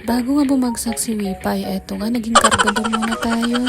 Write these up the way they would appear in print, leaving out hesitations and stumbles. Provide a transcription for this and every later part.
Bago nga bumagsak si Wipay, eto nga, naging kargador muna tayo.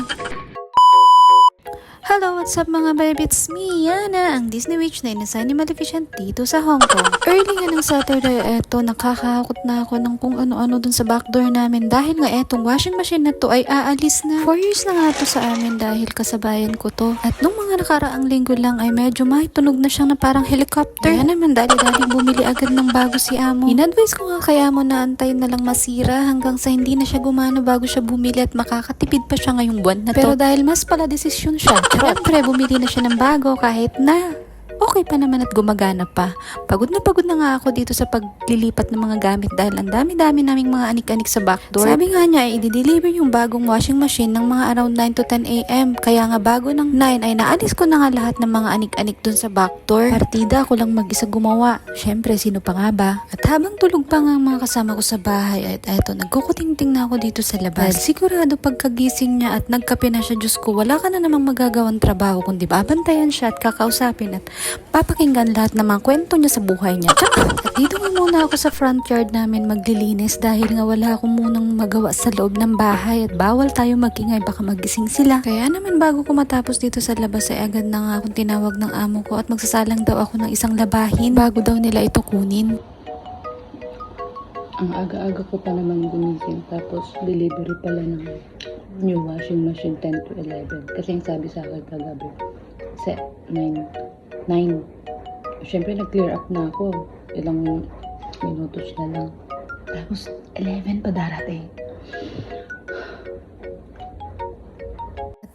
Hello, what's up mga baby? It's me, Yana, ang Disney Witch na inasay ni Maleficent dito sa Hong Kong. Early nga ng Saturday, eto, nakakahakot na ako ng kung ano-ano dun sa backdoor namin dahil nga etong washing machine na to ay aalis na. 4 years na nga to sa amin dahil kasabayan ko to. At nung mga nakaraang linggo lang ay medyo may tunog na siyang na parang helicopter. Kaya naman dali-dali bumili agad ng bago si Amo. In-advise ko nga kaya mo na antayin na lang masira hanggang sa hindi na siya gumana bago siya bumili at makakatipid pa siya ngayong buwan na to. Pero dahil mas pala desisyon siya, siyempre, bumili na siya ng bago kahit na okay pa naman at gumagana pa. Pagod na nga ako dito sa paglilipat ng mga gamit dahil ang dami-dami naming mga anik-anik sa backdoor. Sabi nga niya ay i-deliver yung bagong washing machine ng mga around 9 to 10 a.m. Kaya nga bago ng 9 ay naalis ko na nga lahat ng mga anik-anik dun sa backdoor. Partida ako lang mag-isa gumawa. Siyempre, sino pa nga ba? At habang tulog pa nga ang mga kasama ko sa bahay at eto, nagkukuting-ting na ako dito sa labas. Dahil sigurado pagkagising niya at nagkape na siya, Diyos ko, wala ka na namang magagawang trabaho kundi babantayan siya at kakausapin at papakinggan lahat ng mga kwento niya sa buhay niya. At dito nga muna ako sa front yard namin maglilinis dahil nga wala akong munang magawa sa loob ng bahay at bawal tayo magingay baka magising sila. Kaya naman bago ko matapos dito sa labas ay agad na nga akong tinawag ng amo ko at magsasalang daw ako ng isang labahin bago daw nila ito kunin. Ang aga-aga ko pa naman gumising tapos delivery pala ng new washing machine 10 to 11 kasi yung sabi sa akin kagabi set 9. Siyempre nag-clear up na ako, ilang minutos na lang tapos 11 pa darating.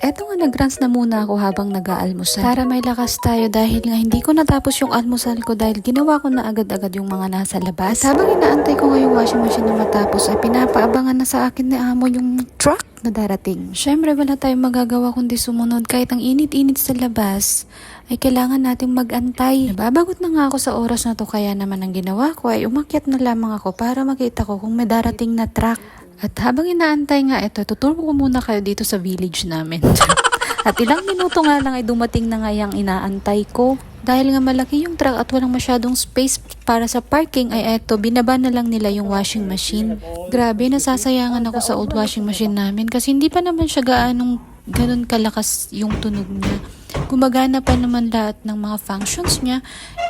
Eto nga, nag-runs na muna ako habang nag-aalmusal para may lakas tayo dahil nga hindi ko natapos yung almusal ko dahil ginawa ko na agad-agad yung mga nasa labas. At habang inaantay ko nga yung washing machine na matapos ay pinapaabangan na sa akin ni Amo yung truck na darating. Syempre wala tayong magagawa kundi sumunod kahit ang init-init sa labas ay kailangan nating mag-antay. Nababagot na nga ako sa oras na to kaya naman ang ginawa ko ay umakyat na lamang ako para makita ko kung may darating na truck. At habang inaantay nga ito, tuturo ko muna kayo dito sa village namin. At ilang minuto nga lang ay dumating na nga yung inaantay ko. Dahil nga malaki yung truck at walang masyadong space para sa parking ay eto, binaba na lang nila yung washing machine. Grabe, nasasayangan ako sa old washing machine namin kasi hindi pa naman siya ganun kalakas yung tunog niya. Gumagana pa naman lahat ng mga functions niya.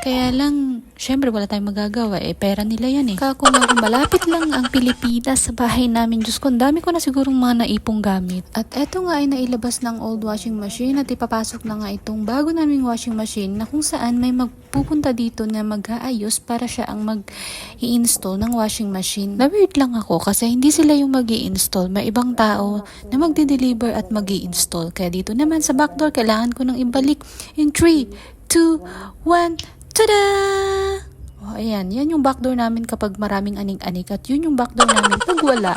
Kaya lang, syempre wala tayong magagawa. Pera nila yan eh. Kako nga kung malapit lang ang Pilipinas sa bahay namin. Diyos ko, ang dami ko na sigurong mga naipong gamit. At eto nga ay nailabas ng old washing machine at ipapasok na nga itong bago naming washing machine na kung saan may magpupunta dito na mag-aayos para siya ang mag-i-install ng washing machine. Na-weird lang ako kasi hindi sila yung mag-i-install. May ibang tao na magde-deliver at mag-i-install. Kaya dito naman sa backdoor, kailangan ko nang ibalik in 3, 2, 1, tada! Oh, ayan. Yan yung backdoor namin kapag maraming aning-anik at yun yung backdoor namin pag wala.